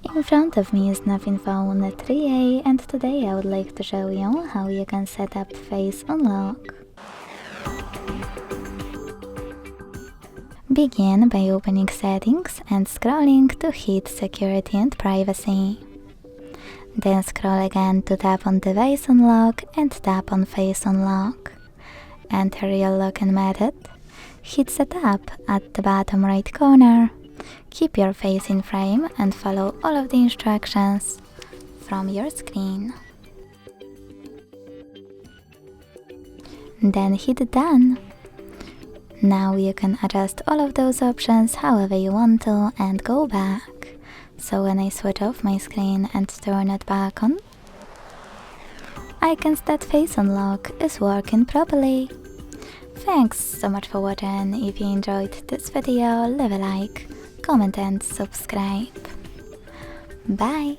In front of me is Nothing Phone 3A, and today I would like to show you how you can set up face unlock. Begin by opening Settings and scrolling to hit Security and Privacy. Then scroll again to tap on Device Unlock and tap on Face Unlock. Enter your login method. Hit Setup at the bottom right corner. Keep your face in frame and follow all of the instructions from your screen. Then hit Done. Now you can adjust all of those options however you want to and go back. So when I switch off my screen and turn it back on, I can see that Face Unlock is working properly. Thanks so much for watching. If you enjoyed this video, leave a like, comment and subscribe. Bye!